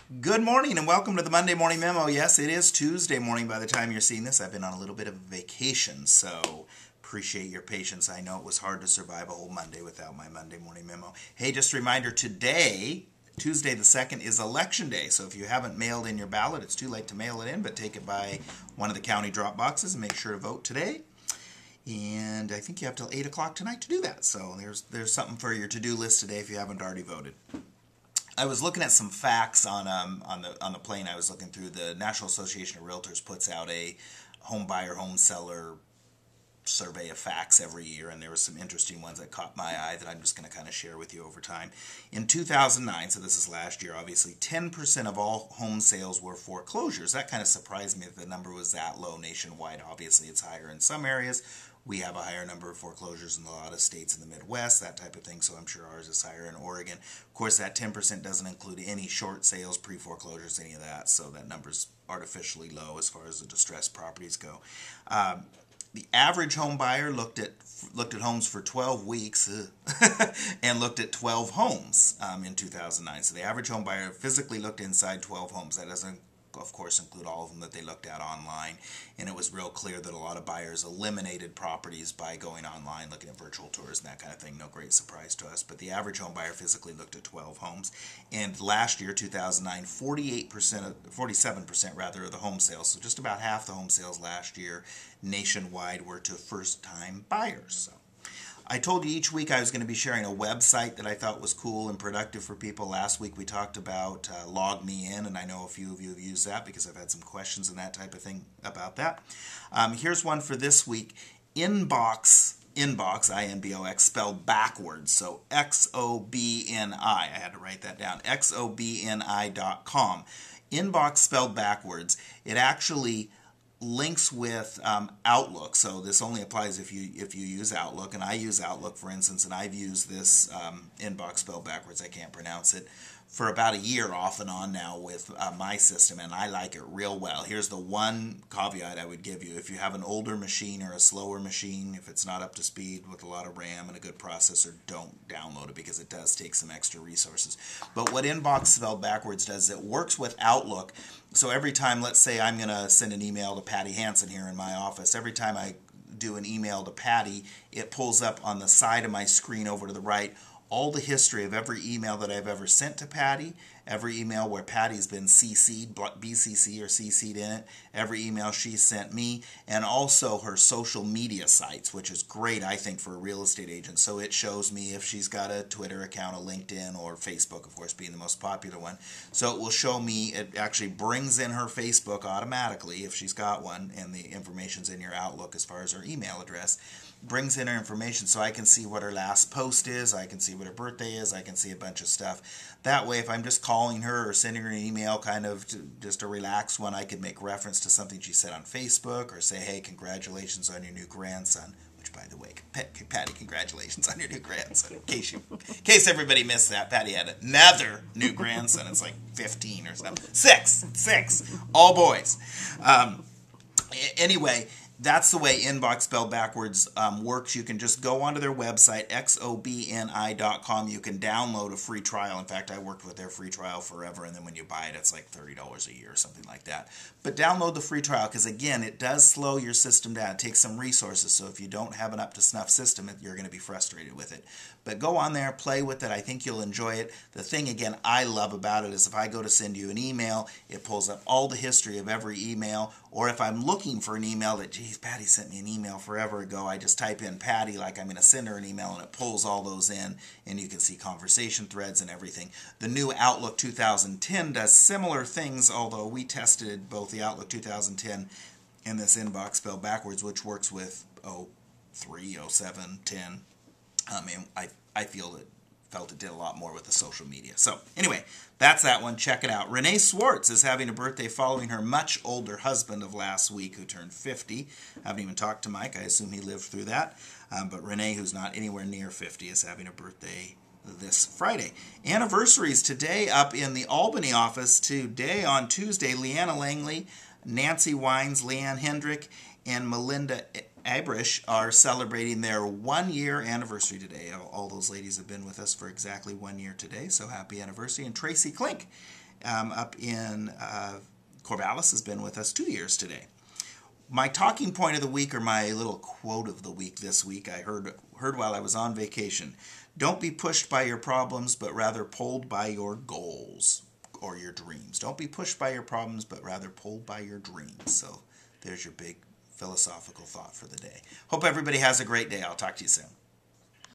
Good morning and welcome to the Monday Morning Memo. Yes, it is Tuesday morning by the time you're seeing this. I've been on a little bit of vacation, so appreciate your patience. I know it was hard to survive a whole Monday without my Monday Morning Memo. Hey, just a reminder, today, Tuesday the 2nd, is Election Day, so if you haven't mailed in your ballot, it's too late to mail it in, but take it by one of the county drop boxes and make sure to vote today. And I think you have till 8 o'clock tonight to do that, so there's something for your to-do list today if you haven't already voted. I was looking at some facts on the plane. I was looking through the National Association of Realtors puts out a home buyer, home seller survey of facts every year, and there were some interesting ones that caught my eye that I'm just going to kind of share with you over time. In 2009, so this is last year, obviously, 10% of all home sales were foreclosures. That kind of surprised me that the number was that low nationwide. Obviously, it's higher in some areas. We have a higher number of foreclosures in a lot of states in the Midwest, that type of thing, so I'm sure ours is higher in Oregon. Of course, that 10% doesn't include any short sales, pre-foreclosures, any of that, so that number's artificially low as far as the distressed properties go. The average home buyer looked at homes for 12 weeks and looked at 12 homes in 2009. So the average home buyer physically looked inside 12 homes. That doesn't, of course, include all of them that they looked at online. And it was real clear that a lot of buyers eliminated properties by going online, looking at virtual tours and that kind of thing. No great surprise to us. But the average home buyer physically looked at 12 homes. And last year, 2009, 47% rather of the home sales, so just about half the home sales last year nationwide were to first-time buyers. So I told you each week I was going to be sharing a website that I thought was cool and productive for people. Last week we talked about Log Me In, and I know a few of you have used that because I've had some questions and that type of thing about that. Here's one for this week. Inbox, I-N-B-O-X, spelled backwards, so X-O-B-N-I. I had to write that down, XOBNI.com. Inbox spelled backwards. It actually links with Outlook, so this only applies if you use Outlook, and I use Outlook, for instance, and I've used this inbox spelled backwards, I can't pronounce it, for about a year off and on now with my system, and I like it real well. Here's the one caveat I would give you. If you have an older machine or a slower machine, if it's not up to speed with a lot of RAM and a good processor, don't download it because it does take some extra resources. But what Inbox spelled backwards does, it works with Outlook. So every time, let's say I'm going to send an email to Patty Hansen here in my office, every time I do an email to Patty, it pulls up on the side of my screen over to the right all the history of every email that I've ever sent to Patty, every email where Patty's been CC'd, BCC or CC'd in it, every email she sent me, and also her social media sites, which is great, I think, for a real estate agent. So it shows me if she's got a Twitter account, a LinkedIn, or Facebook, of course, being the most popular one. So it will show me, it actually brings in her Facebook automatically if she's got one, and the information's in your Outlook as far as her email address. Brings in her information so I can see what her last post is, I can see what her birthday is, I can see a bunch of stuff. That way, if I'm just calling her or sending her an email, kind of just a relaxed one, I could make reference to something she said on Facebook or say, hey, congratulations on your new grandson. Which, by the way, Patty, congratulations on your new grandson. In case everybody missed that, Patty had another new grandson. It's like 15 or something. Six. All boys. Anyway, that's the way Inbox spelled backwards works. You can just go onto their website, xobni.com. You can download a free trial. In fact, I worked with their free trial forever, and then when you buy it, it's like $30 a year or something like that. But download the free trial because, again, it does slow your system down. It takes some resources, so if you don't have an up-to-snuff system, you're going to be frustrated with it. But go on there, play with it. I think you'll enjoy it. The thing, again, I love about it is if I go to send you an email, it pulls up all the history of every email, or if I'm looking for an email that, geez, Patty sent me an email forever ago, I just type in Patty like I'm going to send her an email, and it pulls all those in, and you can see conversation threads and everything. The new Outlook 2010 does similar things, although we tested both the Outlook 2010 and this Inbox spelled backwards, which works with 03, 07, 10. And I felt it did a lot more with the social media. So anyway, that's that one. Check it out. Renee Swartz is having a birthday following her much older husband of last week who turned 50. I haven't even talked to Mike. I assume he lived through that. But Renee, who's not anywhere near 50, is having a birthday this Friday. Anniversaries today up in the Albany office. Today on Tuesday, Leanna Langley, Nancy Wines, Leanne Hendrick, and Melinda Abrish are celebrating their 1-year anniversary today. All those ladies have been with us for exactly 1 year today, so happy anniversary. And Tracy Klink up in Corvallis has been with us 2 years today. My talking point of the week, or my little quote of the week this week, I heard while I was on vacation. Don't be pushed by your problems, but rather pulled by your goals or your dreams. Don't be pushed by your problems, but rather pulled by your dreams. So there's your big philosophical thought for the day. Hope everybody has a great day. I'll talk to you soon.